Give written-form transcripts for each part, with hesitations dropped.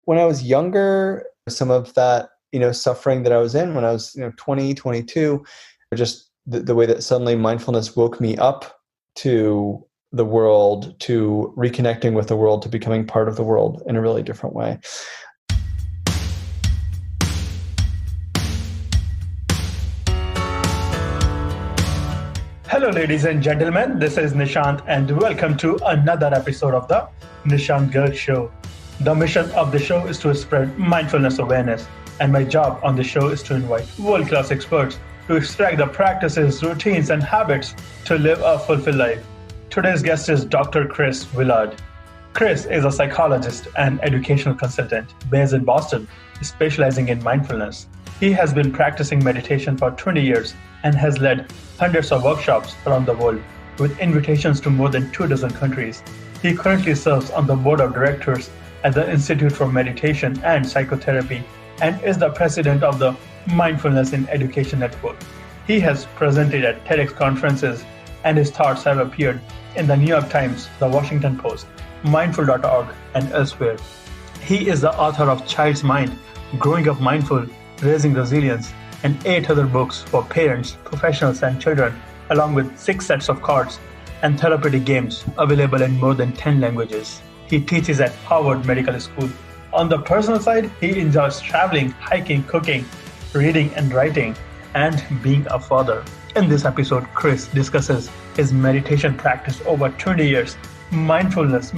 when I was younger, some of that, suffering that I was in when I was, 20, 22, just the way that suddenly mindfulness woke me up to the world, to reconnecting with the world, to becoming part of the world in a really different way. Hello, ladies and gentlemen. This is Nishant, and welcome to another episode of the Nishant Garg Show. The mission of the show is to spread mindfulness awareness, and my job on the show is to invite world-class experts to extract the practices, routines, and habits to live a fulfilled life. Today's guest is Dr. Willard. Chris is a psychologist and educational consultant based in Boston, specializing in mindfulness. He has been practicing meditation for 20 years and has led hundreds of workshops around the world with invitations to more than 24 countries. He currently serves on the board of directors at the Institute for Meditation and Psychotherapy and is the president of the Mindfulness in Education Network. He has presented at TEDx conferences and his thoughts have appeared in the New York Times, the Washington Post, mindful.org, and elsewhere. He is the author of Child's Mind, Growing Up Mindful, Raising Resilience, and 8 other books for parents, professionals, and children, along with 6 sets of cards and therapeutic games available in more than 10 languages. He teaches at Harvard Medical School. On the personal side, he enjoys traveling, hiking, cooking, reading and writing, and being a father. In this episode, Chris discusses his meditation practice over 20 years, mindfulness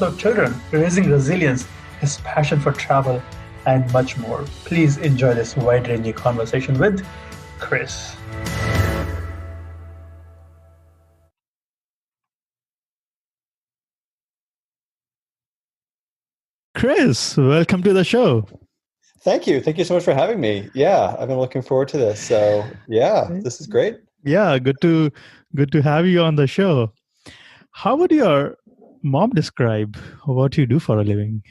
of children, raising resilience, his passion for travel, and much more. Please enjoy this wide-ranging conversation with Chris. Chris, welcome to the show. Thank you. Thank you so much for having me. Yeah, I've been looking forward to this. So yeah, this is great. Yeah, good to have you on the show. How would your mom describe what you do for a living?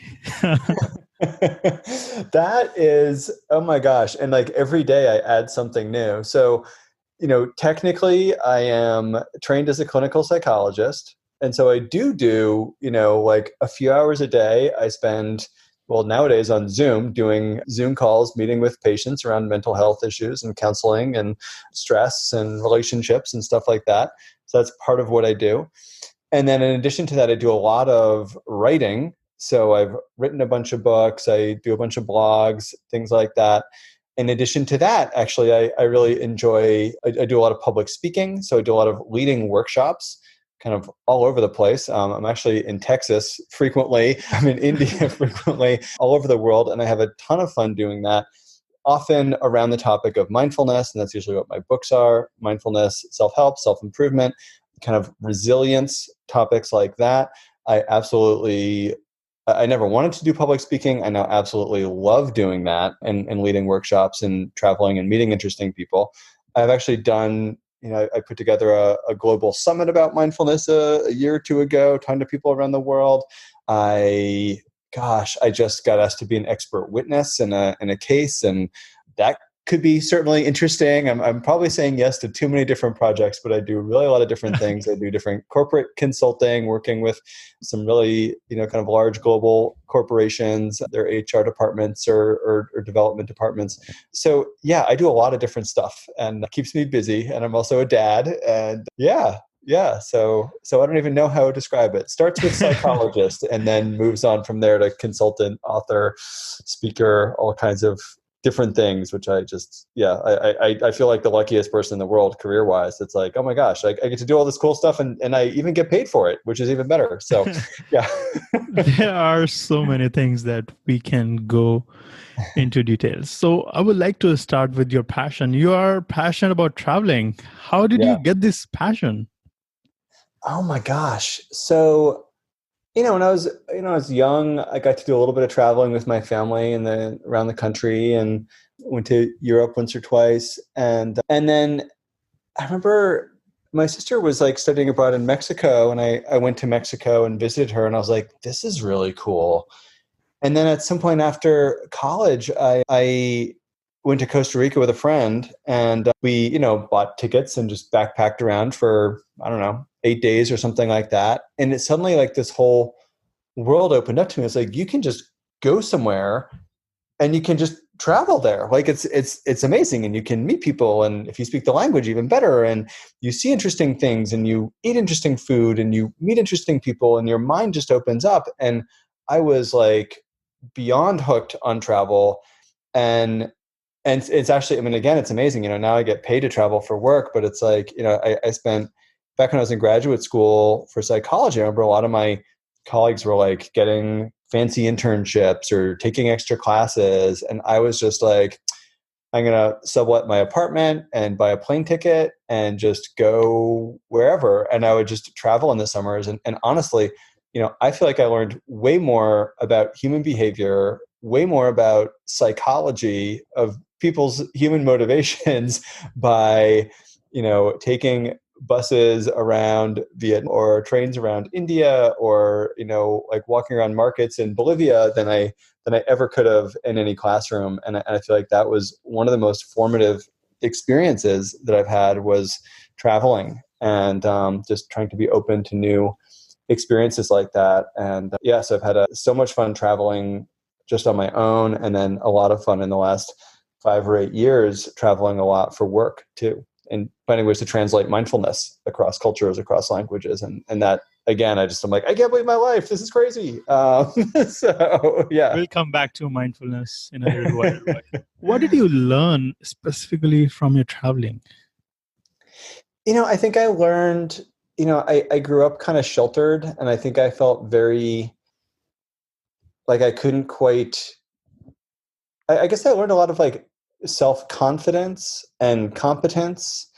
That is, oh my gosh. And like every day I add something new. So, technically I am trained as a clinical psychologist. And so I do, like a few hours a day. I spend, nowadays on Zoom, doing Zoom calls, meeting with patients around mental health issues and counseling and stress and relationships and stuff like that. So that's part of what I do. And then in addition to that, I do a lot of writing. So I've written a bunch of books, I do a bunch of blogs, things like that. In addition to that, actually, I really enjoy, I do a lot of public speaking. So I do a lot of leading workshops kind of all over the place. I'm actually in Texas frequently. I'm in India frequently, all over the world. And I have a ton of fun doing that, often around the topic of mindfulness. And that's usually what my books are: mindfulness, self-help, self-improvement, kind of resilience, topics like that. I never wanted to do public speaking. I now absolutely love doing that and leading workshops and traveling and meeting interesting people. I've actually done, I put together a global summit about mindfulness a year or two ago, talking to people around the world. I just got asked to be an expert witness in a case, and that could be certainly interesting. I'm probably saying yes to too many different projects, but I do really a lot of different things. I do different corporate consulting, working with some really, kind of large global corporations, their HR departments or development departments. So yeah, I do a lot of different stuff, and it keeps me busy. And I'm also a dad, and yeah. So I don't even know how to describe it. Starts with psychologist and then moves on from there to consultant, author, speaker, all kinds of different things, which I feel like the luckiest person in the world career-wise. It's like, oh my gosh, I get to do all this cool stuff and I even get paid for it, which is even better. So yeah. There are so many things that we can go into details. So I would like to start with your passion. You are passionate about traveling. How did you get this passion? Oh my gosh. So when I was young, I got to do a little bit of traveling with my family and around the country, and went to Europe once or twice. And then I remember my sister was like studying abroad in Mexico, and I went to Mexico and visited her, and I was like, this is really cool. And then at some point after college, I went to Costa Rica with a friend, and we, bought tickets and just backpacked around for, 8 days or something like that. And it suddenly, like, this whole world opened up to me. It's like, you can just go somewhere and you can just travel there. Like it's amazing. And you can meet people. And if you speak the language, even better. And you see interesting things and you eat interesting food and you meet interesting people and your mind just opens up. And I was like beyond hooked on travel. And it's actually, I mean, again, it's amazing. Now I get paid to travel for work, but it's like, I spent, back when I was in graduate school for psychology, I remember a lot of my colleagues were like getting fancy internships or taking extra classes. And I was just like, I'm going to sublet my apartment and buy a plane ticket and just go wherever. And I would just travel in the summers. And honestly, I feel like I learned way more about human behavior, way more about psychology of people's human motivations by, taking buses around Vietnam or trains around India or, like walking around markets in Bolivia than I ever could have in any classroom. And I feel like that was one of the most formative experiences that I've had was traveling and just trying to be open to new experiences like that. And yes, I've had so much fun traveling just on my own, and then a lot of fun in the last 5 or 8 years traveling a lot for work too, and finding ways to translate mindfulness across cultures, across languages. And that, again, I'm like, I can't believe my life. This is crazy. So yeah. We'll come back to mindfulness in a little while. What did you learn specifically from your traveling? I think I learned, I grew up kind of sheltered, and I think I felt very like I couldn't quite, I guess I learned a lot of like self-confidence and competence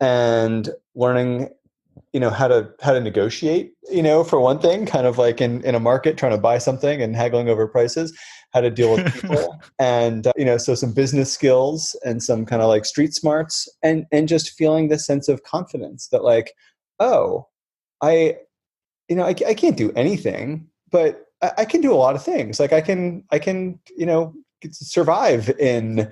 and learning, how to negotiate, for one thing, kind of like in a market trying to buy something and haggling over prices, how to deal with people and, so some business skills and some kind of like street smarts and just feeling this sense of confidence that like, oh, I can't do anything, but I can do a lot of things. Like I can, survive in,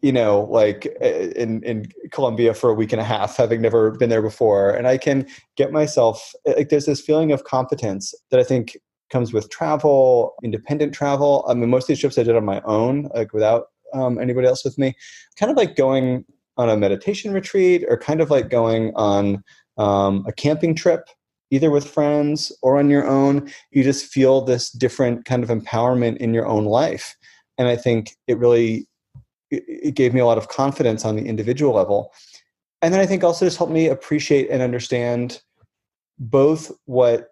like in Colombia for a week and a half, having never been there before. And I can get myself, like there's this feeling of competence that I think comes with travel, independent travel. I mean, most of these trips I did on my own, like without anybody else with me, kind of like going on a meditation retreat or kind of like going on a camping trip, either with friends or on your own. You just feel this different kind of empowerment in your own life. And I think it gave me a lot of confidence on the individual level. And then I think also just helped me appreciate and understand both what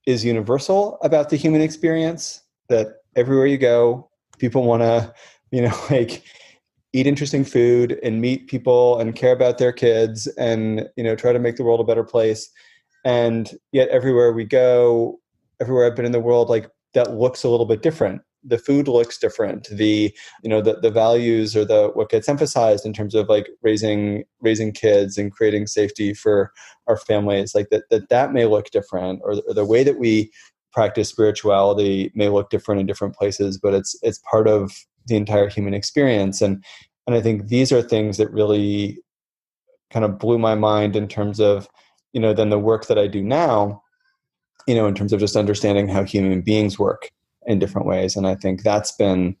is universal about the human experience, that everywhere you go, people want to, like eat interesting food and meet people and care about their kids and, try to make the world a better place. And yet everywhere we go, everywhere I've been in the world, like that looks a little bit different. The food looks different. The values or what gets emphasized in terms of like raising kids and creating safety for our families, like that may look different, or the way that we practice spirituality may look different in different places, but it's part of the entire human experience. And I think these are things that really kind of blew my mind in terms of, then the work that I do now, in terms of just understanding how human beings work in different ways. And I think that's been,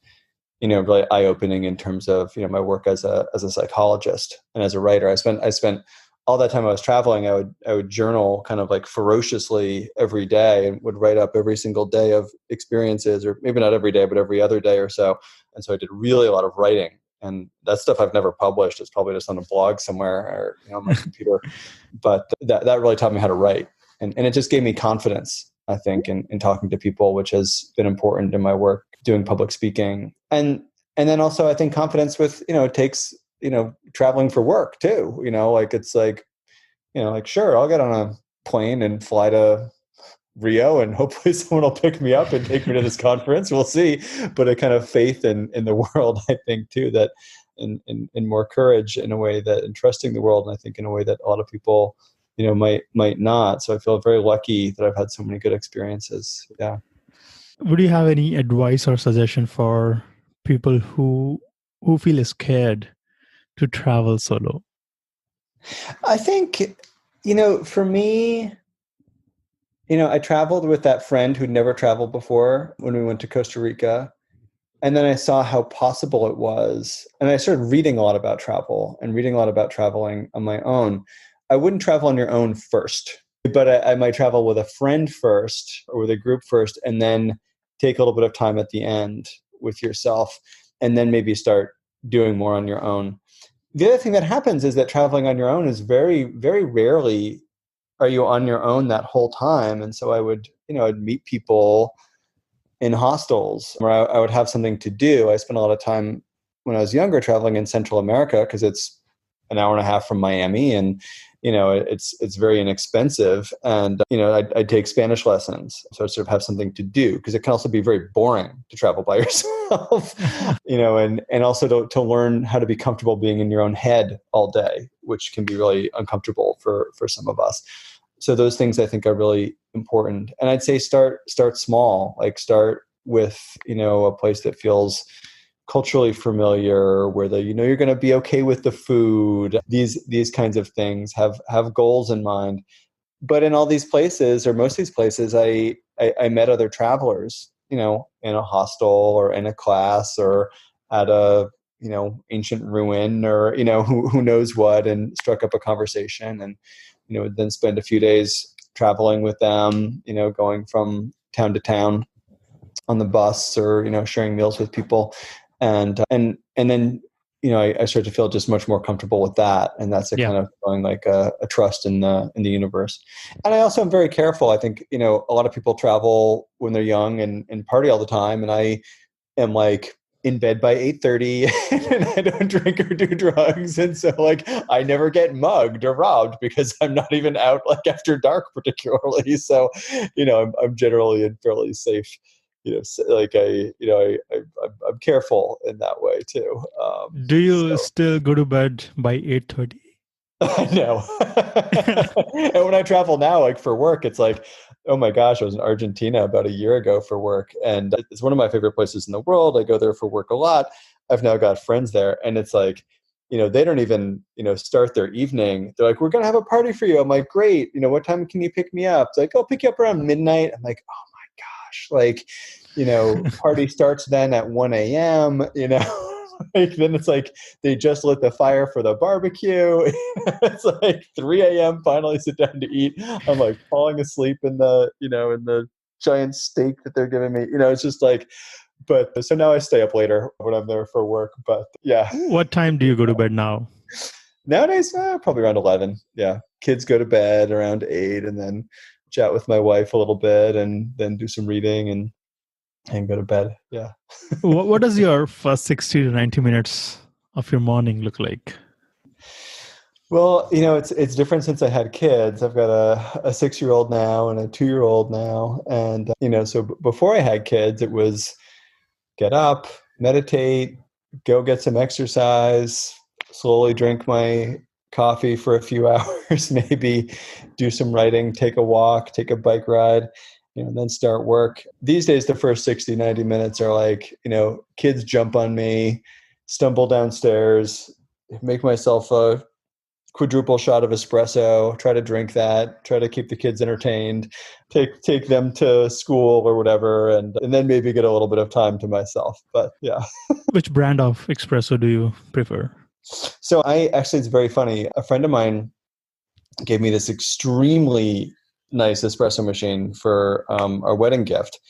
really eye-opening in terms of, my work as a psychologist and as a writer. I spent all that time I was traveling, I would journal kind of like ferociously every day and would write up every single day of experiences, or maybe not every day, but every other day or so. And so I did really a lot of writing, and that stuff I've never published. It's probably just on a blog somewhere or, on my computer. But that really taught me how to write. And it just gave me confidence, I think, in talking to people, which has been important in my work, doing public speaking. And then also I think confidence with, it takes, traveling for work too, like it's like, like, sure, I'll get on a plane and fly to Rio and hopefully someone will pick me up and take me to this conference. We'll see. But a kind of faith in the world, I think too, that in more courage in a way that, and trusting the world, and I think in a way that a lot of people, might not. So I feel very lucky that I've had so many good experiences. Yeah. Would you have any advice or suggestion for people who feel scared to travel solo? I think, for me, I traveled with that friend who'd never traveled before when we went to Costa Rica. And then I saw how possible it was. And I started reading a lot about travel and reading a lot about traveling on my own. I wouldn't travel on your own first, but I might travel with a friend first or with a group first, and then take a little bit of time at the end with yourself, and then maybe start doing more on your own. The other thing that happens is that traveling on your own is very, very rarely are you on your own that whole time. And so I'd meet people in hostels where I would have something to do. I spent a lot of time when I was younger traveling in Central America because it's an hour and a half from Miami, and it's very inexpensive. And I'd take Spanish lessons, so I sort of have something to do, because it can also be very boring to travel by yourself. And also to learn how to be comfortable being in your own head all day, which can be really uncomfortable for some of us. So those things I think are really important. And I'd say start small, like start with, a place that feels culturally familiar, where you're going to be okay with the food, these kinds of things, have goals in mind. But in all these places, or most of these places, I met other travelers, in a hostel or in a class or at a, ancient ruin, or, who knows what, and struck up a conversation, and, then spend a few days traveling with them, going from town to town on the bus, or, sharing meals with people. And then, I start to feel just much more comfortable with that. And that's a kind of feeling like a trust in the universe. And I also am very careful. I think, a lot of people travel when they're young and party all the time. And I am like in bed by 8:30 and I don't drink or do drugs. And so I never get mugged or robbed because I'm not even out after dark particularly. So, I'm generally in fairly safe, I'm careful in that way too. Do you still go to bed by 8:30? No. And when I travel now, for work, it's oh my gosh, I was in Argentina about a year ago for work. And it's one of my favorite places in the world. I go there for work a lot. I've now got friends there. And it's they don't even, start their evening. They're like, we're going to have a party for you. I'm like, great. What time can you pick me up? It's like, I'll pick you up around midnight. I'm like, oh my gosh. Party starts then at 1 a.m., then it's they just lit the fire for the barbecue. It's 3 a.m. finally sit down to eat. I'm falling asleep in the, in the giant steak that they're giving me. It's just but so now I stay up later when I'm there for work. But yeah. What time do you go to bed now? Nowadays, probably around 11. Yeah. Kids go to bed around 8, and then chat with my wife a little bit, and then do some reading and go to bed. Yeah. What does your first 60 to 90 minutes of your morning look like? Well, it's different since I had kids. I've got a 6-year-old now and a 2-year-old now. And, so before I had kids, it was get up, meditate, go get some exercise, slowly drink my coffee for a few hours, maybe do some writing, take a walk, take a bike ride, and then start work. These days, the first 60, 90 minutes are kids jump on me, stumble downstairs, make myself a quadruple shot of espresso, try to drink that, try to keep the kids entertained, take them to school or whatever, and then maybe get a little bit of time to myself. But yeah. Which brand of espresso do you prefer? So it's very funny. A friend of mine gave me this extremely nice espresso machine for our wedding gift.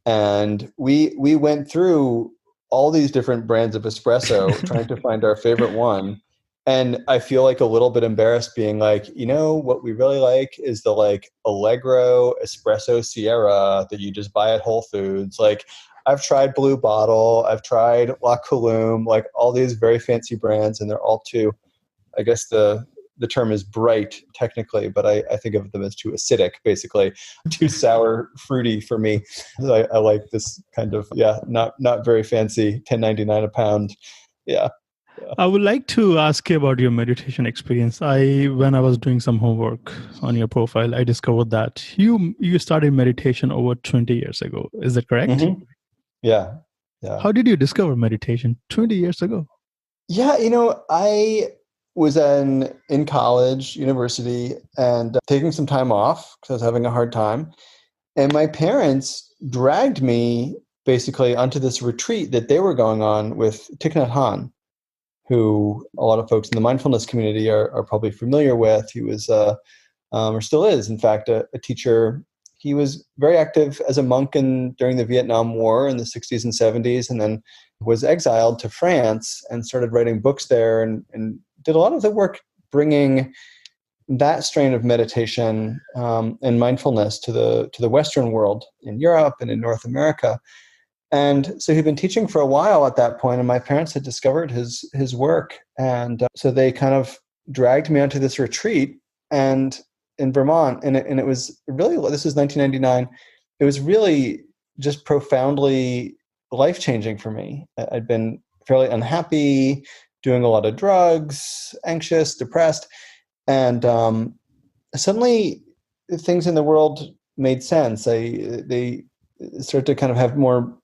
And we went through all these different brands of espresso trying to find our favorite one. And I feel a little bit embarrassed being what we really like is the Allegro Espresso Sierra that you just buy at Whole Foods. I've tried Blue Bottle, I've tried La Colombe, all these very fancy brands, and they're all too, I guess the term is bright technically, but I think of them as too acidic, basically, too sour, fruity for me. I like this kind of, not very fancy, $10.99 a pound. Yeah. I would like to ask you about your meditation experience. When I was doing some homework on your profile, I discovered that you started meditation over 20 years ago. Is that correct? Mm-hmm. Yeah. How did you discover meditation 20 years ago? Yeah, I was in college, university, and taking some time off because I was having a hard time. And my parents dragged me basically onto this retreat that they were going on with Thich Nhat Hanh, who a lot of folks in the mindfulness community are probably familiar with. He was, or still is, in fact, a teacher. He was very active as a monk during the Vietnam War in the 60s and 70s, and then was exiled to France and started writing books there and did a lot of the work bringing that strain of meditation and mindfulness to the Western world in Europe and in North America. And so he'd been teaching for a while at that point, and my parents had discovered his work. And so they kind of dragged me onto this retreat and in Vermont. And it was really, this was 1999. It was really just profoundly life-changing for me. I'd been fairly unhappy, doing a lot of drugs, anxious, depressed. And suddenly things in the world made sense. They started to kind of have more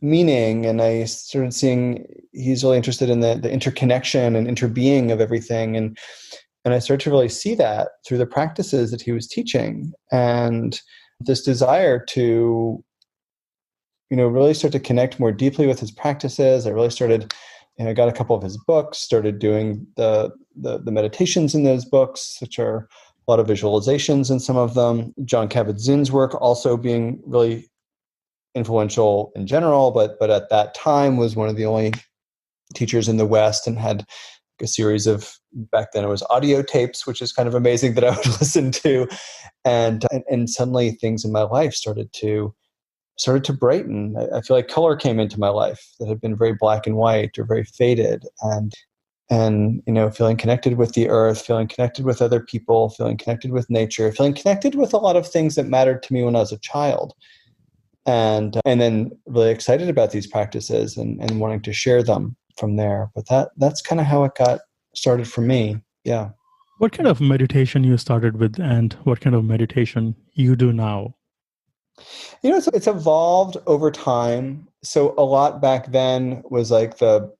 meaning, and I started seeing he's really interested in the interconnection and interbeing of everything. And I started to really see that through the practices that he was teaching, and this desire to, really start to connect more deeply with his practices. I really started, I got a couple of his books, started doing the meditations in those books, which are a lot of visualizations in some of them. Jon Kabat-Zinn's work also being really influential in general, but at that time was one of the only teachers in the West and had a series of, back then it was audio tapes, which is kind of amazing that I would listen to. And suddenly things in my life started to brighten. I feel like color came into my life that had been very black and white or very faded, and feeling connected with the earth, feeling connected with other people, feeling connected with nature, feeling connected with a lot of things that mattered to me when I was a child. And then really excited about these practices and wanting to share them from there. But that's kind of how it got started for me. Yeah. What kind of meditation you started with, and what kind of meditation you do now? It's evolved over time. So a lot back then was like the,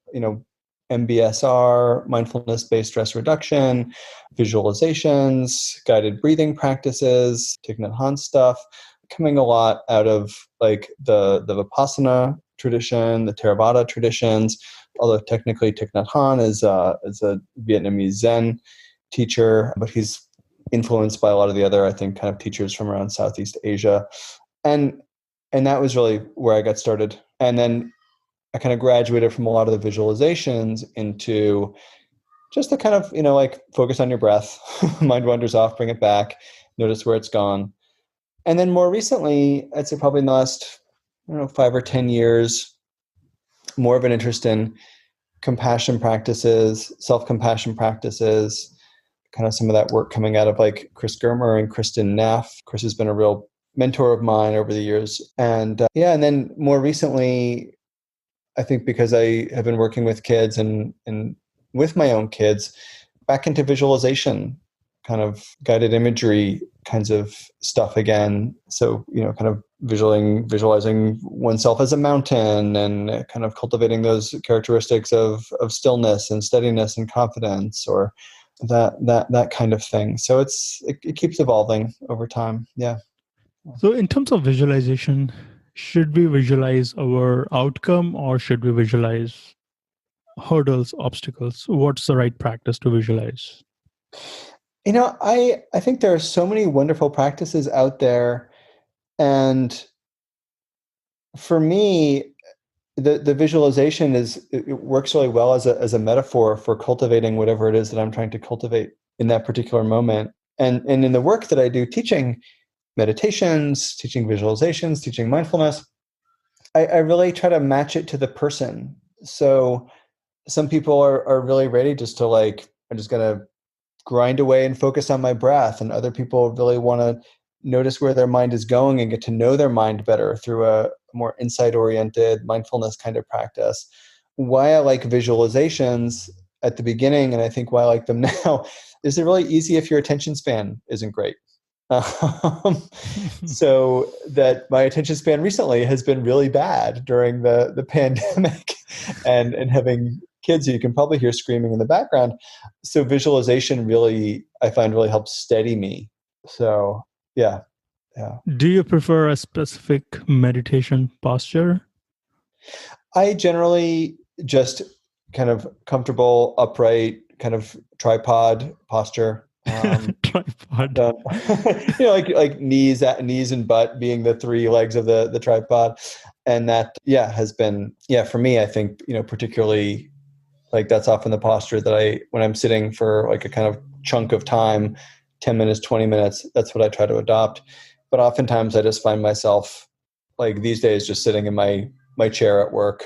MBSR, mindfulness-based stress reduction, visualizations, guided breathing practices, Thich Nhat Hanh stuff, coming a lot out of like the Vipassana tradition, the Theravada traditions, although technically Thich Nhat Hanh is a Vietnamese Zen teacher, but he's influenced by a lot of the other, I think, kind of teachers from around Southeast Asia. And that was really where I got started. And then I kind of graduated from a lot of the visualizations into just the kind of, like focus on your breath, mind wanders off, bring it back, notice where it's gone. And then more recently, I'd say probably in the last, 5 or 10 years, more of an interest in compassion practices, self-compassion practices, kind of some of that work coming out of like Chris Germer and Kristen Neff. Chris has been a real mentor of mine over the years. And and then more recently, I think because I have been working with kids and with my own kids, back into visualization, kind of guided imagery kinds of stuff again. So, kind of visualizing oneself as a mountain and kind of cultivating those characteristics of stillness and steadiness and confidence, or that kind of thing. So it keeps evolving over time. Yeah. So in terms of visualization, should we visualize our outcome or should we visualize hurdles, obstacles? What's the right practice to visualize? I think there are so many wonderful practices out there. And for me, the visualization it works really well as a metaphor for cultivating whatever it is that I'm trying to cultivate in that particular moment. And in the work that I do, teaching meditations, teaching visualizations, teaching mindfulness, I really try to match it to the person. So some people are really ready just to I'm just going to grind away and focus on my breath. And other people really want to notice where their mind is going and get to know their mind better through a more insight-oriented mindfulness kind of practice. Why I like visualizations at the beginning, and I think why I like them now, is they're really easy if your attention span isn't great. So that my attention span recently has been really bad during the pandemic and having kids who you can probably hear screaming in the background. So visualization really, I find, really helps steady me. So yeah. Do you prefer a specific meditation posture? I generally just kind of comfortable, upright, kind of tripod posture. Tripod. Like knees and butt being the three legs of the tripod. And that, has been, for me, I think, particularly like that's often the posture that when I'm sitting for like a kind of chunk of time, 10 minutes, 20 minutes, that's what I try to adopt. But oftentimes I just find myself like these days just sitting in my chair at work,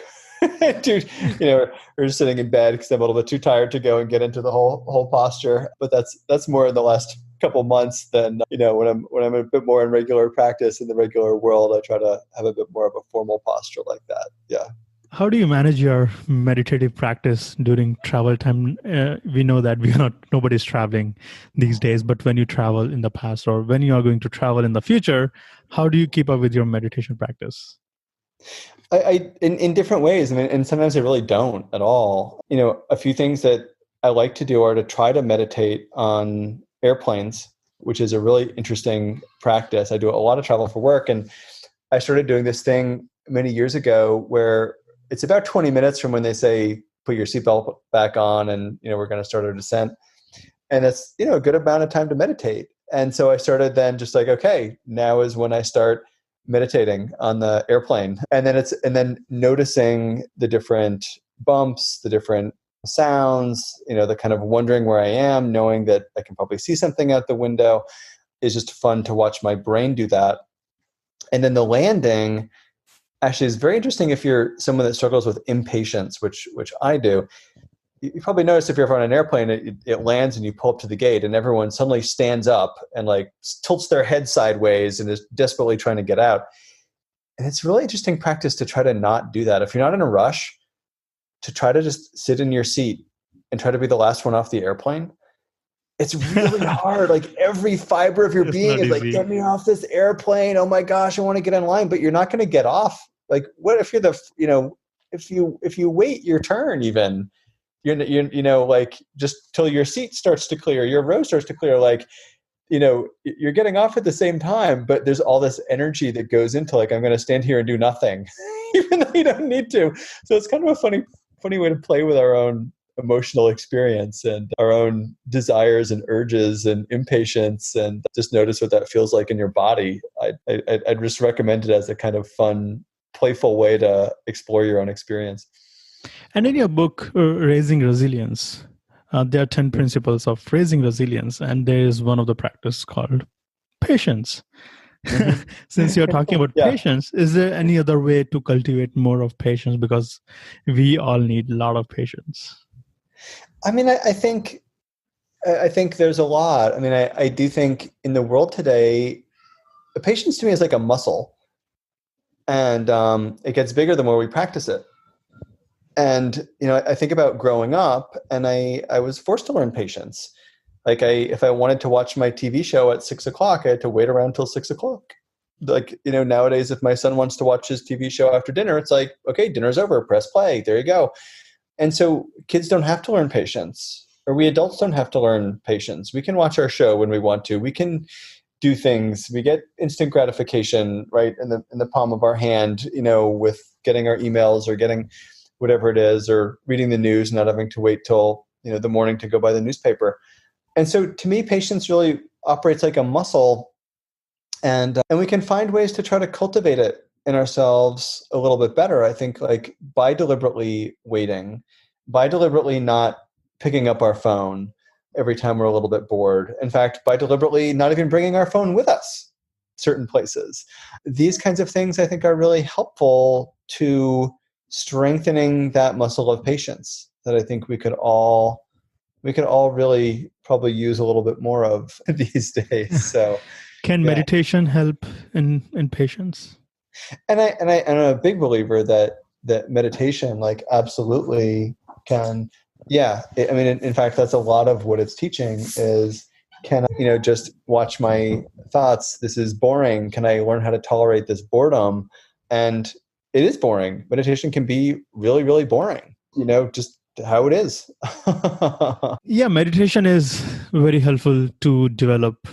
or just sitting in bed because I'm a little bit too tired to go and get into the whole posture. But that's more in the last couple months than when I'm a bit more in regular practice in the regular world. I try to have a bit more of a formal posture like that. Yeah. How do you manage your meditative practice during travel time? We know that nobody's traveling these days, but when you travel in the past or when you are going to travel in the future, how do you keep up with your meditation practice? In different ways. I mean, and sometimes I really don't at all. A few things that I like to do are to try to meditate on airplanes, which is a really interesting practice. I do a lot of travel for work, and I started doing this thing many years ago where it's about 20 minutes from when they say, put your seatbelt back on and, we're going to start our descent. And it's, a good amount of time to meditate. And so I started then just like, okay, now is when I start meditating on the airplane. And then noticing the different bumps, the different sounds, the kind of wondering where I am, knowing that I can probably see something out the window is just fun to watch my brain do that. And then the landing actually is very interesting if you're someone that struggles with impatience, which I do. You probably notice if you're on an airplane, it lands and you pull up to the gate and everyone suddenly stands up and like tilts their head sideways and is desperately trying to get out. And it's really interesting practice to try to not do that. If you're not in a rush, to try to just sit in your seat and try to be the last one off the airplane. It's really hard. Like every fiber of your being is like, get me off this airplane. Oh my gosh, I want to get in line, but you're not going to get off. Like what if you're if you wait your turn even, like just till your seat starts to clear, your row starts to clear, like, you're getting off at the same time, but there's all this energy that goes into like, I'm going to stand here and do nothing, even though you don't need to. So it's kind of a funny way to play with our own emotional experience and our own desires and urges and impatience, and just notice what that feels like in your body. I'd just recommend it as a kind of fun, playful way to explore your own experience. And in your book, Raising Resilience, there are 10 principles of raising resilience, and there is one of the practice called patience. Mm-hmm. Since you're talking about patience, is there any other way to cultivate more of patience? Because we all need a lot of patience. I mean, I think there's a lot. I mean, I do think in the world today, patience to me is like a muscle, and it gets bigger the more we practice it. And, I think about growing up, and I was forced to learn patience. Like if I wanted to watch my TV show at 6:00, I had to wait around till 6:00. Like, nowadays, if my son wants to watch his TV show after dinner, it's like, okay, dinner's over, press play, there you go. And so kids don't have to learn patience, or we adults don't have to learn patience. We can watch our show when we want to. We can do things. We get instant gratification right in the palm of our hand, with getting our emails or getting whatever it is, or reading the news, not having to wait till the morning to go buy the newspaper. And so to me, patience really operates like a muscle, and we can find ways to try to cultivate it in ourselves a little bit better. I think like by deliberately waiting, by deliberately not picking up our phone every time we're a little bit bored. In fact, by deliberately not even bringing our phone with us certain places. These kinds of things I think are really helpful to strengthening that muscle of patience that I think we could all really probably use a little bit more of these days. So can meditation help in patience? And I'm a big believer that meditation like absolutely can. Yeah. I mean, in fact, that's a lot of what it's teaching is, can I, just watch my thoughts? This is boring. Can I learn how to tolerate this boredom? And it is boring. Meditation can be really, really boring, just how it is. Yeah, meditation is very helpful to develop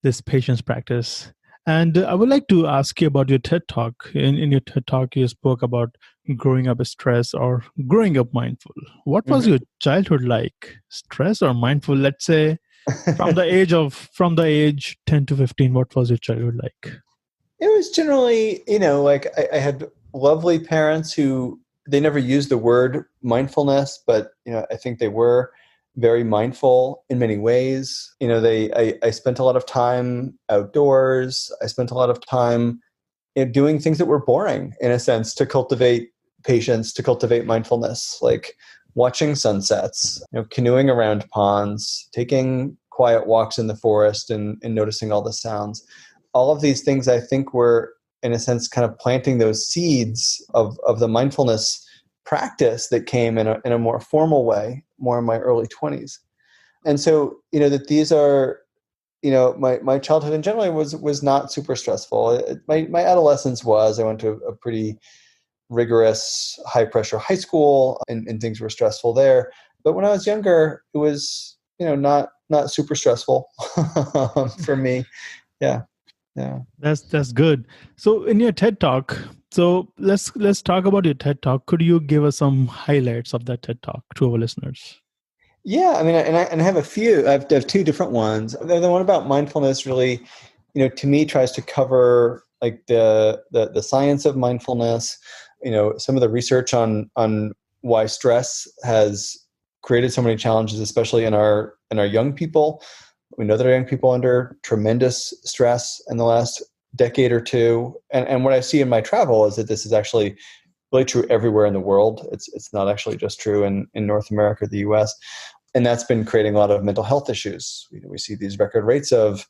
this patience practice. And I would like to ask you about your TED Talk. In your TED Talk, you spoke about growing up stressed or growing up mindful. What was your childhood like? Stress or mindful? Let's say from the age 10 to 15, what was your childhood like? It was generally, like I had lovely parents who they never used the word mindfulness, but I think they were very mindful in many ways. I spent a lot of time outdoors. I spent a lot of time doing things that were boring, in a sense, to cultivate patience, to cultivate mindfulness, like watching sunsets, canoeing around ponds, taking quiet walks in the forest and noticing all the sounds. All of these things, I think, were, in a sense, kind of planting those seeds of the mindfulness practice that came in a more formal way, more in my early 20s. And so, that these are, my childhood in general was not super stressful. My adolescence was. I went to a pretty rigorous, high-pressure high school, and things were stressful there. But when I was younger, it was, not super stressful for me. Yeah. Yeah. That's good. So in your TED Talk, so let's talk about your TED Talk. Could you give us some highlights of that TED Talk to our listeners? Yeah, I mean, and I have a few. I have two different ones. The one about mindfulness really, to me, tries to cover like the science of mindfulness. Some of the research on why stress has created so many challenges, especially in our young people. We know that our young people are under tremendous stress in the last decade or two. And what I see in my travel is that this is actually really true everywhere in the world. It's not actually just true in North America, the US. And that's been creating a lot of mental health issues. We see these record rates of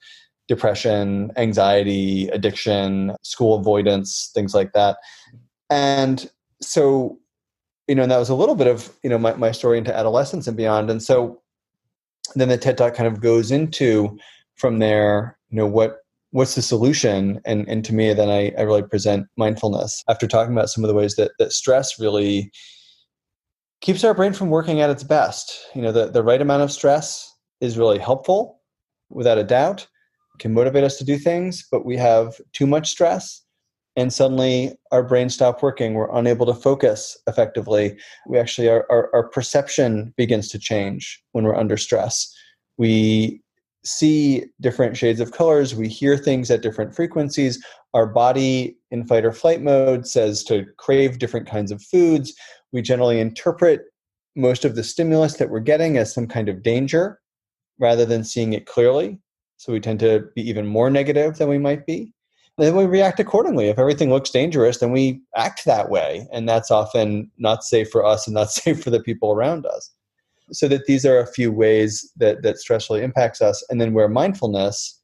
depression, anxiety, addiction, school avoidance, things like that. And so, and that was a little bit of, my story into adolescence and beyond. And so then the TED Talk kind of goes into from there, what's the solution? And to me, then I really present mindfulness after talking about some of the ways that stress really keeps our brain from working at its best. The right amount of stress is really helpful, without a doubt, can motivate us to do things, but we have too much stress and suddenly our brains stop working. We're unable to focus effectively. We actually, our perception begins to change when we're under stress. We see different shades of colors. We hear things at different frequencies. Our body in fight or flight mode says to crave different kinds of foods. We generally interpret most of the stimulus that we're getting as some kind of danger rather than seeing it clearly. So we tend to be even more negative than we might be. And then we react accordingly. If everything looks dangerous, then we act that way. And that's often not safe for us and not safe for the people around us. So that these are a few ways that stress really impacts us. And then where mindfulness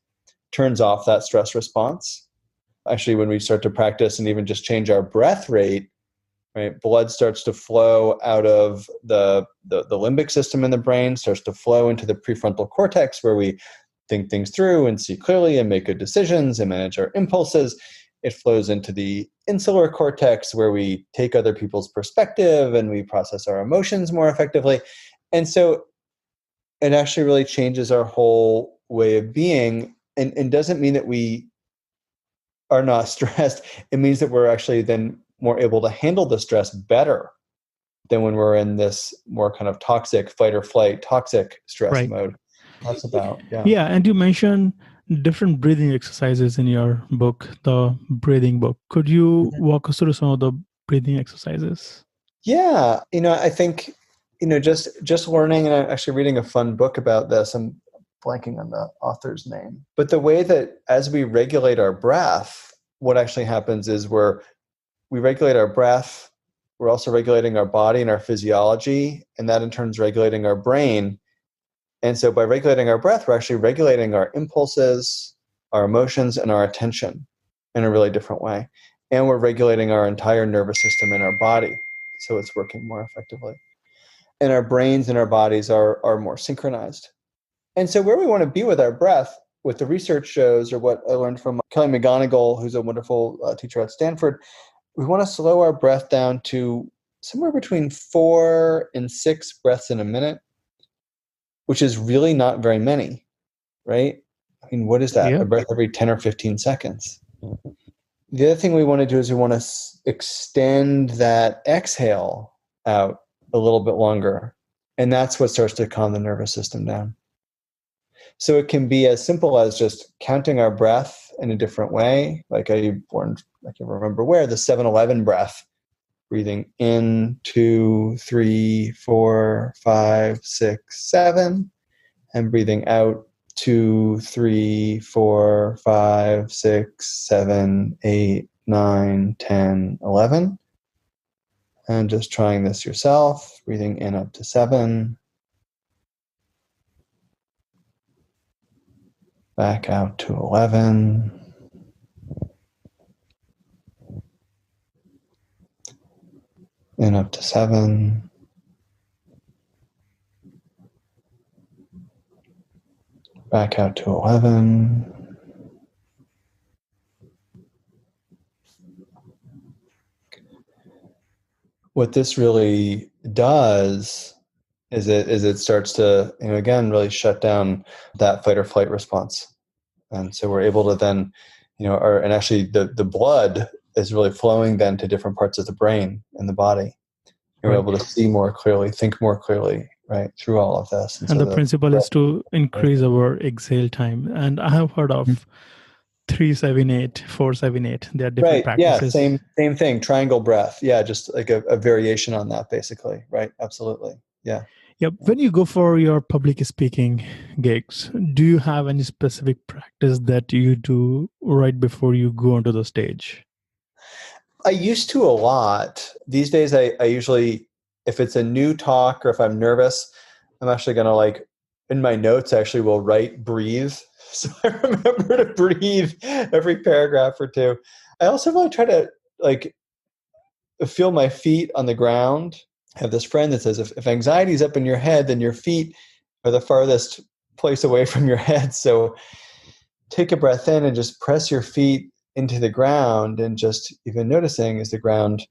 turns off that stress response. Actually, when we start to practice and even just change our breath rate, right, blood starts to flow out of the limbic system in the brain, starts to flow into the prefrontal cortex where we think things through and see clearly and make good decisions and manage our impulses. It flows into the insular cortex where we take other people's perspective and we process our emotions more effectively. And so it actually really changes our whole way of being and doesn't mean that we are not stressed. It means that we're actually then more able to handle the stress better than when we're in this more kind of toxic fight or flight, toxic stress mode. That's about, yeah. Yeah, and you mentioned different breathing exercises in your book, the breathing book. Could you walk us through some of the breathing exercises? Yeah, I think, just learning, and I'm actually reading a fun book about this. I'm blanking on the author's name. But the way that as we regulate our breath, what actually happens is we regulate our breath, we're also regulating our body and our physiology, and that in turn is regulating our brain. And so by regulating our breath, we're actually regulating our impulses, our emotions, and our attention in a really different way. And we're regulating our entire nervous system in our body, so it's working more effectively. And our brains and our bodies are more synchronized. And so where we want to be with our breath, what the research shows, or what I learned from Kelly McGonigal, who's a wonderful teacher at Stanford, we want to slow our breath down to somewhere between 4 and 6 breaths in a minute, which is really not very many, right? I mean, what is that? Yeah. A breath every 10 or 15 seconds. the other thing we want to do is we want to extend that exhale out a little bit longer. And that's what starts to calm the nervous system down. So it can be as simple as just counting our breath in a different way. Like I can remember where, the 7-Eleven breath. Breathing in 2, 3, 4, 5, 6, 7. And breathing out 2, 3, 4, 5, 6, 7, 8, 9, 10, 11. And just trying this yourself. Breathing in up to 7. Back out to 11. In up to 7. Back out to 11. What this really does is it starts to, again, really shut down that fight or flight response. And so we're able to then, and actually the blood is really flowing then to different parts of the brain and the body. You're able to see more clearly, think more clearly, right, through all of this. And so the principle is to increase our exhale time. And I have heard of 3-7-8, 4-7-8. There are different practices. Yeah, same thing. Triangle breath. Yeah, just like a variation on that, basically. Right. Absolutely. Yeah. Yep. When you go for your public speaking gigs, do you have any specific practice that you do right before you go onto the stage? I used to a lot. These days, I usually, if it's a new talk or if I'm nervous, I'm actually going to in my notes, I actually will write breathe. So I remember to breathe every paragraph or two. I also really try to feel my feet on the ground. I have this friend that says if anxiety is up in your head, then your feet are the farthest place away from your head. So take a breath in and just press your feet into the ground, and just even noticing, is the ground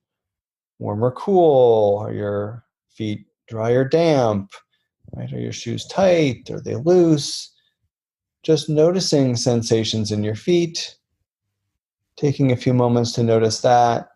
warm or cool? Are your feet dry or damp? Right? Are your shoes tight? Are they loose? Just noticing sensations in your feet, taking a few moments to notice that,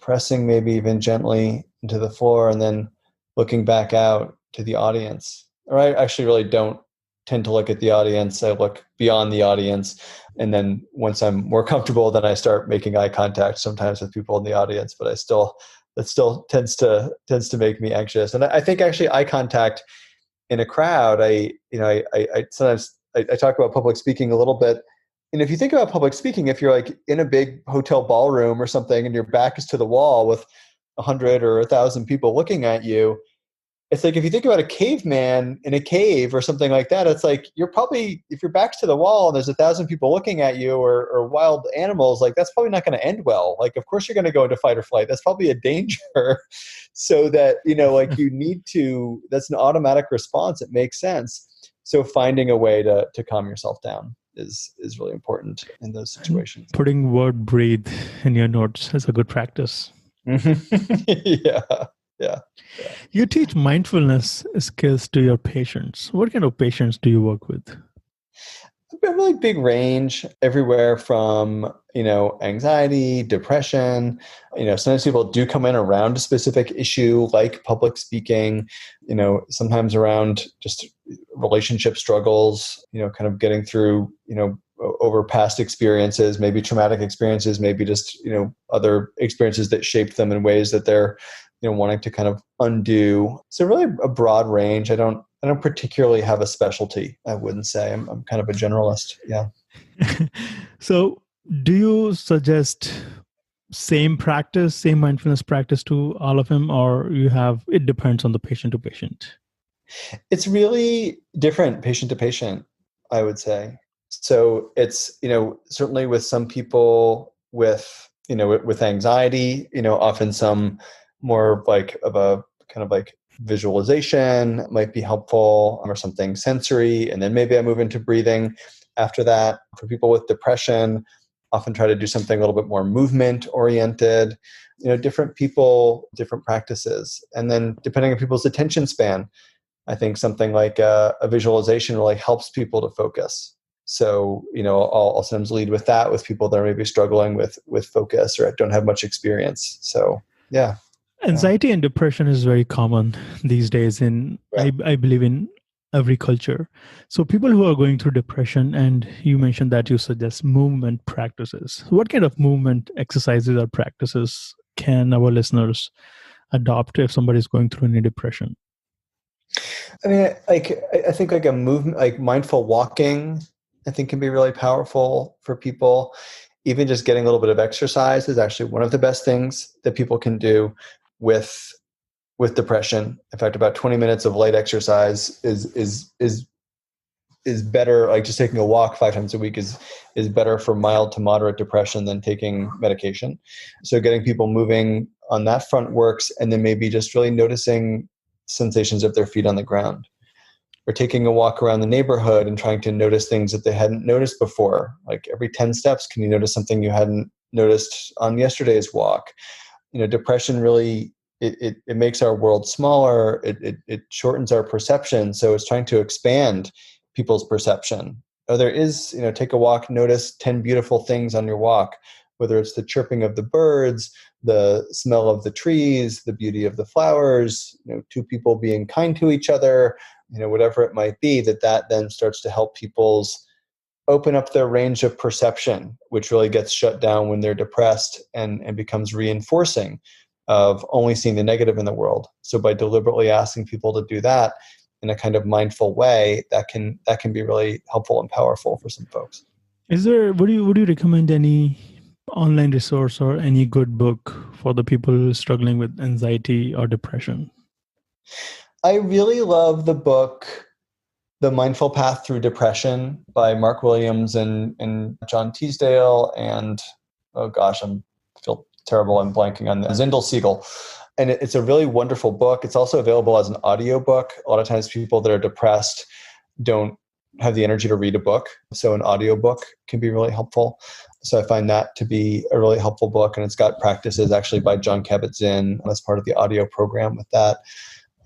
pressing maybe even gently into the floor, and then looking back out to the audience. Or I actually really don't tend to look at the audience. I look beyond the audience. And then once I'm more comfortable, then I start making eye contact sometimes with people in the audience, but that still tends to make me anxious. And I think actually eye contact in a crowd, I sometimes I talk about public speaking a little bit. And if you think about public speaking, if you're in a big hotel ballroom or something and your back is to the wall with 100 or 1,000 people looking at you, it's like if you think about a caveman in a cave or something like that, it's like you're probably, if your back's to the wall and there's 1,000 people looking at you, or wild animals, that's probably not going to end well. Of course you're going to go into fight or flight. That's probably a danger. So that, you need to, that's an automatic response. It makes sense. So finding a way to calm yourself down is really important in those situations. Putting word breathe in your notes is a good practice. Yeah. You teach mindfulness skills to your patients. What kind of patients do you work with? A really big range, everywhere from, anxiety, depression. Sometimes people do come in around a specific issue like public speaking, sometimes around just relationship struggles, kind of getting through, over past experiences, maybe traumatic experiences, maybe just, other experiences that shaped them in ways that they're, wanting to kind of undo. So really a broad range. I don't particularly have a specialty, I wouldn't say. I'm kind of a generalist. Yeah. So do you suggest same mindfulness practice to all of them, or it depends on the patient to patient? It's really different patient to patient, I would say. So it's, certainly with some people with anxiety, often some more of a kind of visualization might be helpful, or something sensory. And then maybe I move into breathing after that. For people with depression, often try to do something a little bit more movement oriented. Different people, different practices. And then depending on people's attention span, I think something like a visualization really helps people to focus. So, I'll sometimes lead with that with people that are maybe struggling with focus or don't have much experience. So, yeah. Anxiety and depression is very common these days I believe in every culture. So people who are going through depression, and you mentioned that you suggest movement practices. What kind of movement exercises or practices can our listeners adopt if somebody is going through any depression? I mean, I think like a movement, like mindful walking, I think can be really powerful for people. Even just getting a little bit of exercise is actually one of the best things that people can do with depression. In fact, about 20 minutes of light exercise is better. Like just taking a walk 5 times a week is better for mild to moderate depression than taking medication. So getting people moving on that front works, and then maybe just really noticing sensations of their feet on the ground, or taking a walk around the neighborhood and trying to notice things that they hadn't noticed before. Like every 10 steps, can you notice something you hadn't noticed on yesterday's walk? Depression really, it makes our world smaller. It shortens our perception. So it's trying to expand people's perception. There is, take a walk, notice 10 beautiful things on your walk, whether it's the chirping of the birds, the smell of the trees, the beauty of the flowers, 2 people being kind to each other, whatever it might be, that then starts to help people's open up their range of perception, which really gets shut down when they're depressed and becomes reinforcing of only seeing the negative in the world. So by deliberately asking people to do that in a kind of mindful way, that can be really helpful and powerful for some folks. Would you recommend any online resource or any good book for the people struggling with anxiety or depression? I really love the book The Mindful Path Through Depression by Mark Williams and John Teasdale and, oh gosh, I feel terrible, I'm blanking on that, Zindel Siegel. And it's a really wonderful book. It's also available as an audio book. A lot of times people that are depressed don't have the energy to read a book, so an audio book can be really helpful. So I find that to be a really helpful book, and it's got practices actually by Jon Kabat-Zinn as part of the audio program with that.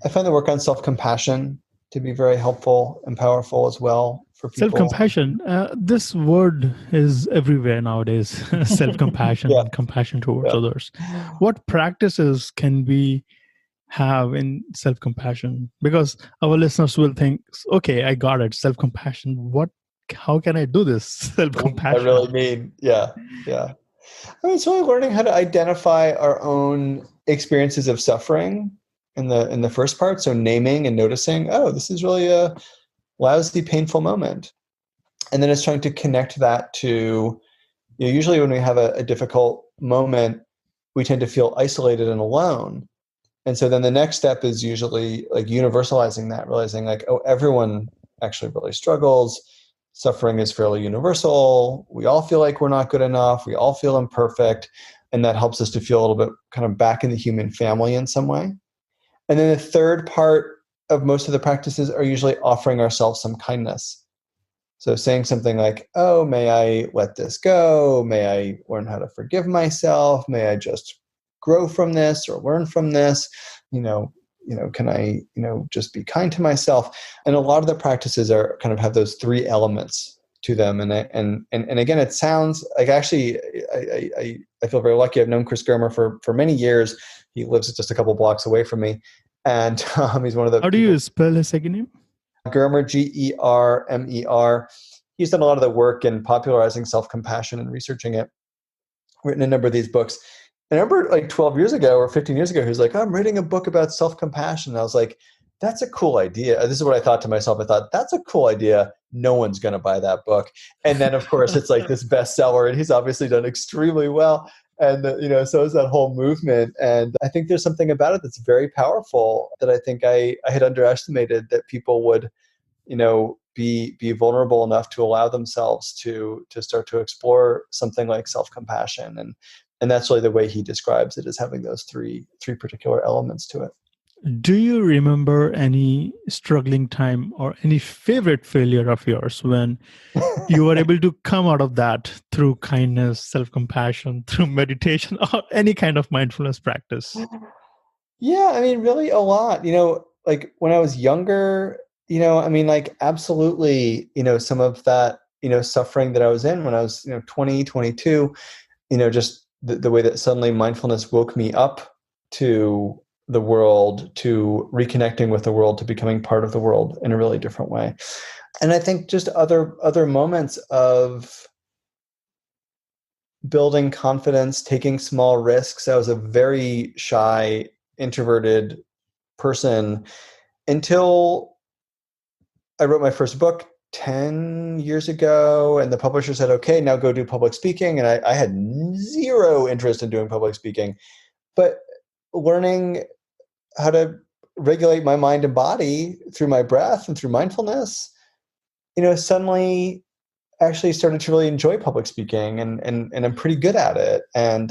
I find the work on self-compassion to be very helpful and powerful as well for people. Self-compassion, this word is everywhere nowadays. Self-compassion and compassion towards others. What practices can we have in self-compassion? Because our listeners will think, okay, I got it, self-compassion. How can I do this? Self-compassion. I really mean, yeah. I mean, it's really learning how to identify our own experiences of suffering in the first part. So naming and noticing, oh, this is really a lousy, painful moment. And then it's trying to connect that to, usually when we have a difficult moment, we tend to feel isolated and alone. And so then the next step is usually like universalizing that, realizing like, oh, everyone actually really struggles. Suffering is fairly universal. We all feel like we're not good enough. We all feel imperfect. And that helps us to feel a little bit kind of back in the human family in some way. And then the third part of most of the practices are usually offering ourselves some kindness. So saying something like, oh, may I let this go? May I learn how to forgive myself? May I just grow from this or learn from this? Can I, just be kind to myself? And a lot of the practices are kind of have those 3 elements to them. And again, it sounds like, actually, I feel very lucky. I've known Chris Germer for many years. He lives just a couple blocks away from me. And he's one of the... How do you spell his second name? Germer, Germer. He's done a lot of the work in popularizing self-compassion and researching it, written a number of these books. And I remember like 12 years ago or 15 years ago, he was like, I'm reading a book about self-compassion. And I was like, that's a cool idea. This is what I thought to myself. I thought, that's a cool idea. No one's going to buy that book. And then, of course, it's like this bestseller, and he's obviously done extremely well. And, so is that whole movement. And I think there's something about it that's very powerful that I think I had underestimated, that people would, be vulnerable enough to allow themselves to start to explore something like self-compassion. And that's really the way he describes it, as having those three particular elements to it. Do you remember any struggling time or any favorite failure of yours when you were able to come out of that through kindness, self-compassion, through meditation, or any kind of mindfulness practice? Yeah, I mean, really a lot. Like when I was younger, absolutely, some of that suffering that I was in when I was 20, 22, just the way that suddenly mindfulness woke me up to the world, to reconnecting with the world, to becoming part of the world in a really different way. And I think just other moments of building confidence, taking small risks. I was a very shy, introverted person until I wrote my first book 10 years ago, and the publisher said, okay, now go do public speaking. And I had zero interest in doing public speaking, but learning how to regulate my mind and body through my breath and through mindfulness, suddenly actually started to really enjoy public speaking, and I'm pretty good at it. And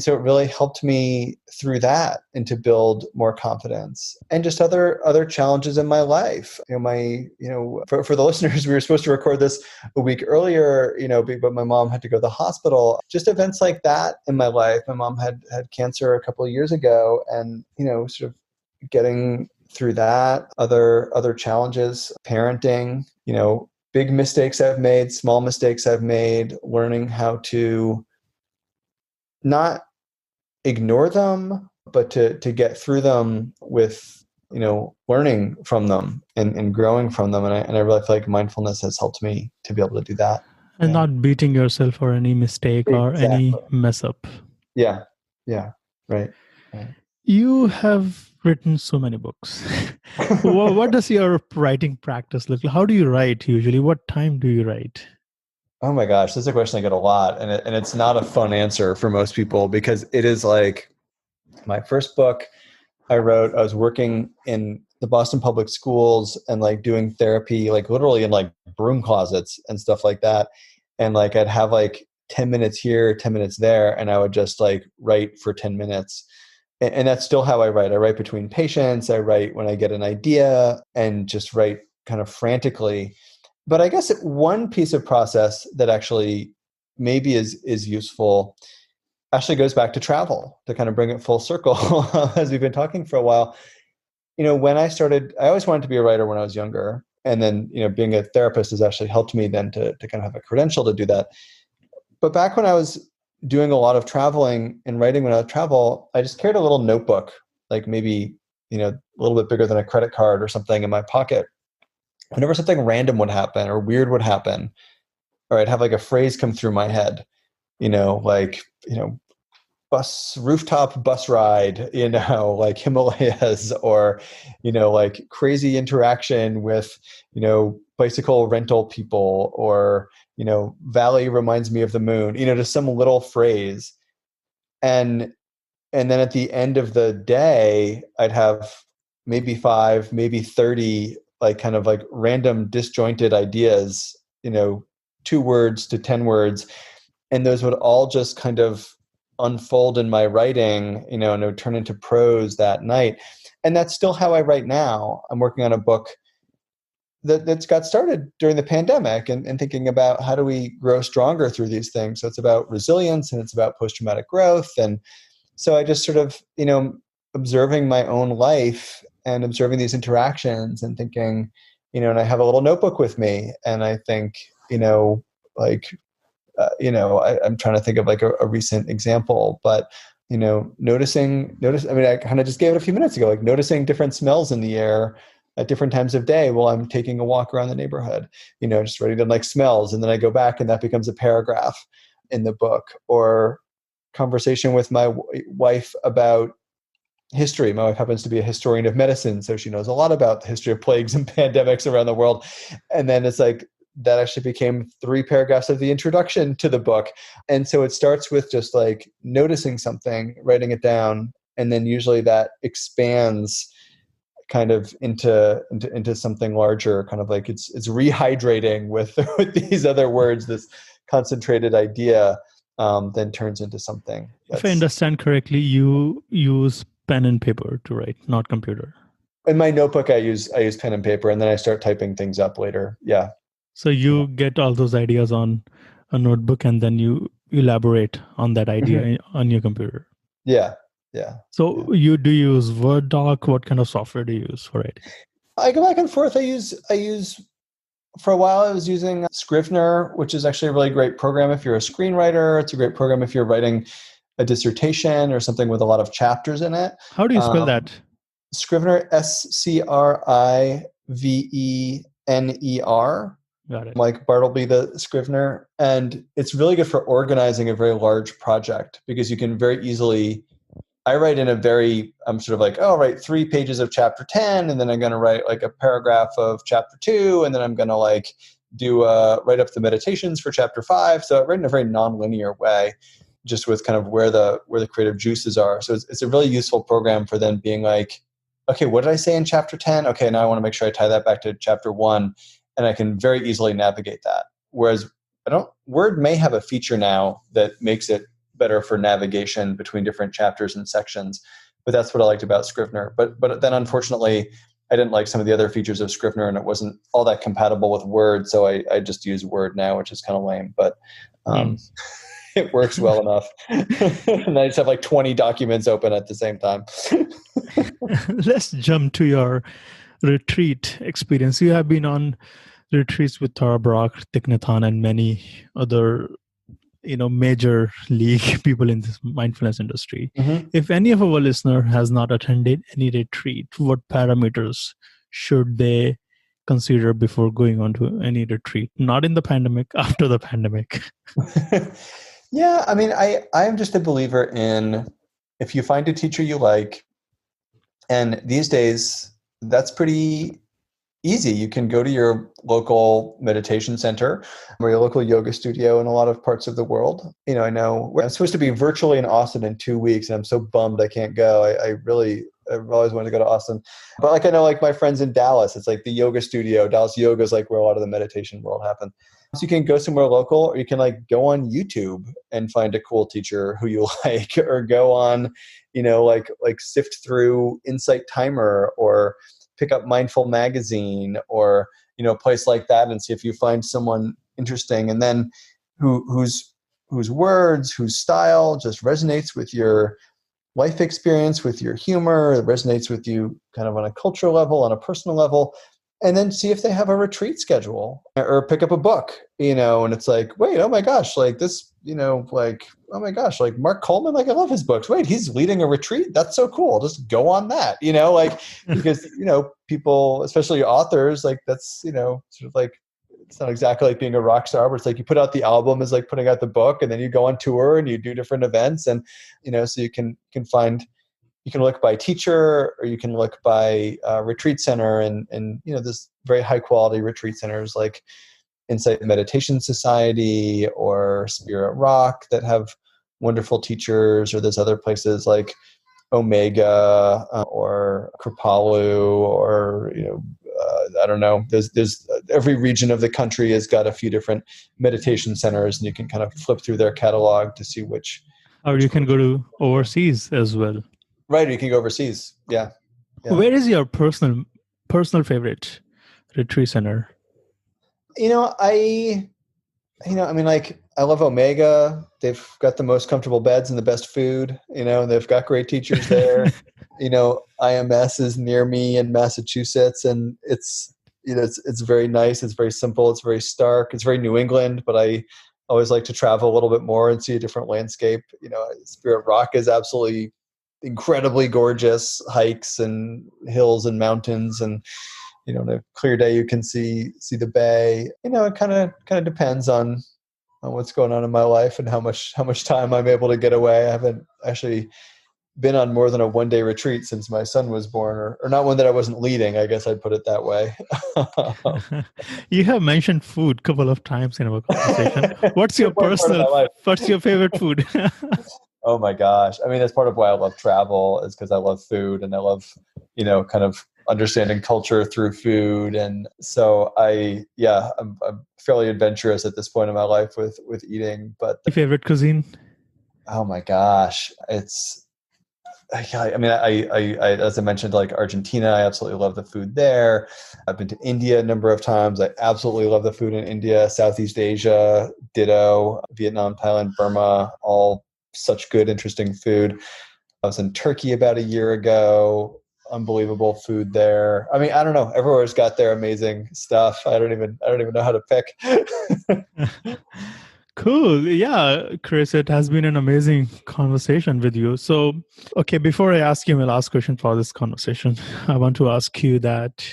so it really helped me through that and to build more confidence, and just other challenges in my life. For the listeners, we were supposed to record this a week earlier, but my mom had to go to the hospital. Just events like that in my life. My mom had cancer a couple of years ago, and, sort of getting through that, other challenges, parenting, big mistakes I've made, small mistakes I've made, learning how to not ignore them, but to get through them with, learning from them and growing from them. And I really feel like mindfulness has helped me to be able to do that. And not beating yourself for any mistake or any mess up. Yeah. Yeah. Right. You have written so many books. What does your writing practice look like? How do you write usually? What time do you write? Oh my gosh, this is a question I get a lot. And it's not a fun answer for most people, because it is like my first book I was working in the Boston public schools and like doing therapy, like literally in like broom closets and stuff like that. And like I'd have like 10 minutes here, 10 minutes there, and I would just like write for 10 minutes. And that's still how I write. I write between patients. I write when I get an idea and just write kind of frantically. But I guess one piece of process that actually maybe is useful actually goes back to travel, to kind of bring it full circle as we've been talking for a while. When I started, I always wanted to be a writer when I was younger. And then, being a therapist has actually helped me then to kind of have a credential to do that. But back when I was doing a lot of traveling and writing when I would travel, I just carried a little notebook, like maybe, a little bit bigger than a credit card or something in my pocket. Whenever something random would happen or weird would happen, or I'd have like a phrase come through my head, rooftop bus ride, like Himalayas, or, like crazy interaction with, bicycle rental people, or, valley reminds me of the moon, just some little phrase. And then at the end of the day, I'd have maybe 5, maybe 30, like kind of like random disjointed ideas, 2 words to 10 words. And those would all just kind of unfold in my writing, and it would turn into prose that night. And that's still how I write now. I'm working on a book that's got started during the pandemic, and thinking about how do we grow stronger through these things. So it's about resilience, and it's about post-traumatic growth. And so I just sort of, observing my own life and observing these interactions and thinking, and I have a little notebook with me, and I think, I'm trying to think of like a recent example, but, noticing, I kind of just gave it a few minutes ago, like noticing different smells in the air at different times of day while I'm taking a walk around the neighborhood, just writing down like smells. And then I go back and that becomes a paragraph in the book. Or conversation with my wife about history. My wife happens to be a historian of medicine, so she knows a lot about the history of plagues and pandemics around the world. And then it's like, that actually became 3 paragraphs of the introduction to the book. And so it starts with just like noticing something, writing it down, and then usually that expands kind of into something larger, kind of like it's rehydrating with these other words, this concentrated idea, then turns into something. If I understand correctly, you use pen and paper to write, not computer. In my notebook, I use pen and paper, and then I start typing things up later. Yeah. So you get all those ideas on a notebook, and then you elaborate on that idea on your computer. Yeah. Yeah. So you do use Word doc? What kind of software do you use for it? I go back and forth. I use For a while, I was using Scrivener, which is actually a really great program if you're a screenwriter. It's a great program if you're writing a dissertation or something with a lot of chapters in it. How do you spell that? Scrivener, Scrivener. Got it. Like Bartleby the Scrivener. And it's really good for organizing a very large project because you can very easily, I'm sort of like, I'll write 3 pages of chapter 10, and then I'm going to write like a paragraph of chapter 2, and then I'm going to like write up the meditations for chapter 5. So I write in a very nonlinear way, just with kind of where the creative juices are. So it's a really useful program for then being like, okay, what did I say in chapter 10? Okay, now I want to make sure I tie that back to chapter 1, and I can very easily navigate that. Whereas Word may have a feature now that makes it better for navigation between different chapters and sections, but that's what I liked about Scrivener. But then unfortunately, I didn't like some of the other features of Scrivener, and it wasn't all that compatible with Word, so I just use Word now, which is kind of lame, but it works well enough. And I just have like 20 documents open at the same time. Let's jump to your retreat experience. You have been on retreats with Tara Brach, Thich Nhat Hanh, and many other major league people in this mindfulness industry. Mm-hmm. If any of our listener has not attended any retreat, what parameters should they consider before going on to any retreat? Not in the pandemic, after the pandemic. Yeah, I mean, I'm just a believer in if you find a teacher you like, and these days that's pretty easy. You can go to your local meditation center or your local yoga studio in a lot of parts of the world. I know I'm supposed to be virtually in Austin in 2 weeks, and I'm so bummed I can't go. I've always wanted to go to Austin. But like I know like my friends in Dallas, it's like the yoga studio. Dallas Yoga is like where a lot of the meditation world happens. So you can go somewhere local, or you can like go on YouTube and find a cool teacher who you like, or go on, like sift through Insight Timer or pick up Mindful Magazine or, a place like that and see if you find someone interesting, and then whose words, whose style just resonates with your life experience, with your humor, it resonates with you kind of on a cultural level, on a personal level, and then see if they have a retreat schedule, or pick up a book, and it's like, wait, oh my gosh, like this, like, oh my gosh, like Mark Coleman, like I love his books. Wait, he's leading a retreat? That's so cool. Just go on that, like, because, people, especially authors, like that's, sort of like, it's not exactly like being a rock star, but it's like you put out the album is like putting out the book, and then you go on tour and you do different events, and, so you can look by teacher, or you can look by retreat center, and there's very high quality retreat centers like Insight Meditation Society or Spirit Rock that have wonderful teachers, or there's other places like Omega or Kripalu, or I don't know. There's every region of the country has got a few different meditation centers, and you can kind of flip through their catalog to see which. Or you can go to overseas as well. Right, or you can go overseas. Yeah. Where is your personal favorite retreat center? I love Omega. They've got the most comfortable beds and the best food. They've got great teachers there. IMS is near me in Massachusetts, and it's very nice. It's very simple. It's very stark. It's very New England, but I always like to travel a little bit more and see a different landscape. Spirit Rock is absolutely incredibly gorgeous hikes and hills and mountains, and on a clear day you can see the bay. It kind of depends on what's going on in my life and how much time I'm able to get away. I haven't actually been on more than a one-day retreat since my son was born, or not one that I wasn't leading, I guess I'd put it that way. You have mentioned food a couple of times in our conversation. What's your favorite food? Oh my gosh. I mean, that's part of why I love travel, is because I love food, and I love, kind of understanding culture through food. And so I'm fairly adventurous at this point in my life with eating. But your favorite cuisine? Oh my gosh. I as I mentioned, like Argentina, I absolutely love the food there. I've been to India a number of times. I absolutely love the food in India. Southeast Asia, ditto. Vietnam, Thailand, Burma, all such good, interesting food. I was in Turkey about a year ago. unbelievable food there. I mean, I don't know. Everywhere's got their amazing stuff. I don't even know how to pick. Cool. Yeah, Chris, it has been an amazing conversation with you. So, okay, before I ask you my last question for this conversation, I want to ask you that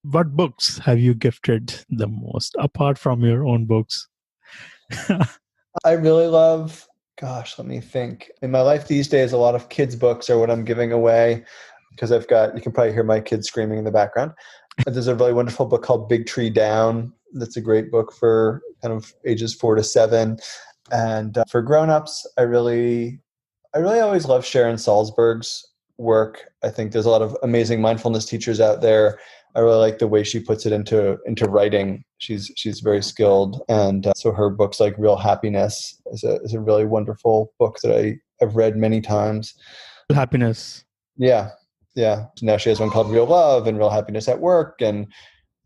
what books have you gifted the most apart from your own books? I really love, let me think. In my life these days, a lot of kids' books are what I'm giving away because you can probably hear my kids screaming in the background. There's a really wonderful book called Big Tree Down. That's a great book for kind of ages 4 to 7. And for grownups, I really always love Sharon Salzberg's work. I think there's a lot of amazing mindfulness teachers out there. I really like the way she puts it into writing. She's very skilled. And so her books like Real Happiness is a really wonderful book that I've read many times. Happiness. Yeah. Now she has one called Real Love and Real Happiness at Work. And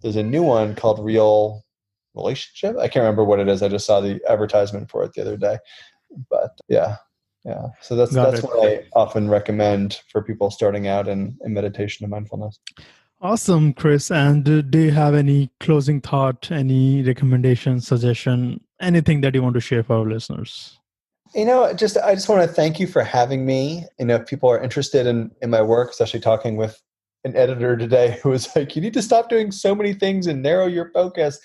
there's a new one called Real Relationship. I can't remember what it is. I just saw the advertisement for it the other day. But yeah. So that's what I often recommend for people starting out in meditation and mindfulness. Awesome, Chris. And do you have any closing thought, any recommendation, suggestion, anything that you want to share for our listeners? I just want to thank you for having me. If people are interested in my work, especially talking with an editor today who was like, you need to stop doing so many things and narrow your focus.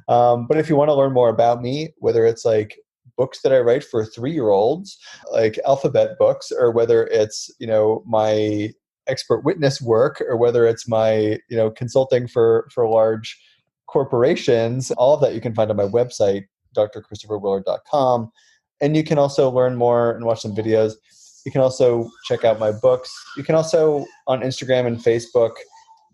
But if you want to learn more about me, whether it's like books that I write for 3-year-olds, like alphabet books, or whether it's, my expert witness work, or whether it's my, consulting for large corporations, all of that you can find on my website, drchristopherwillard.com. And you can also learn more and watch some videos. You can also check out my books. You can also, on Instagram and Facebook,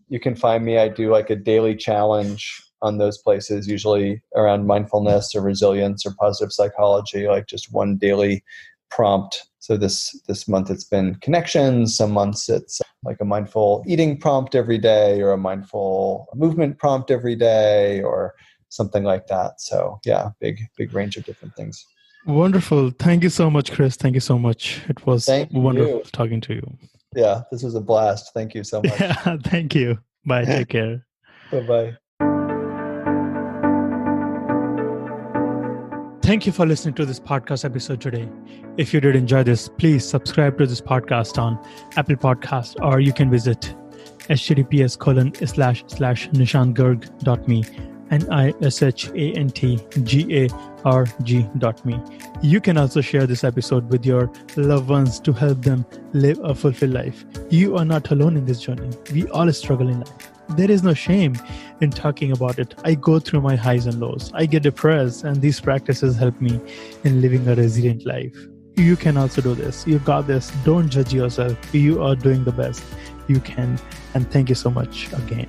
you can find me. I do like a daily challenge on those places, usually around mindfulness or resilience or positive psychology, like just one daily prompt. So this month it's been connections. Some months it's like a mindful eating prompt every day, or a mindful movement prompt every day, or something like that. So yeah, big range of different things. Wonderful. Thank you so much, Chris. Thank you so much. It was wonderful talking to you. Yeah, this was a blast. Thank you so much. Yeah, thank you. Bye. Take care. Bye-bye. Thank you for listening to this podcast episode today. If you did enjoy this, please subscribe to this podcast on Apple Podcast, or you can visit https://nishantgarg.me, nishantgarg.me. You can also share this episode with your loved ones to help them live a fulfilled life. You are not alone in this journey. We all struggle in life. There is no shame in talking about it. I go through my highs and lows. I get depressed, and these practices help me in living a resilient life. You can also do this. You got this. Don't judge yourself. You are doing the best you can. And thank you so much again.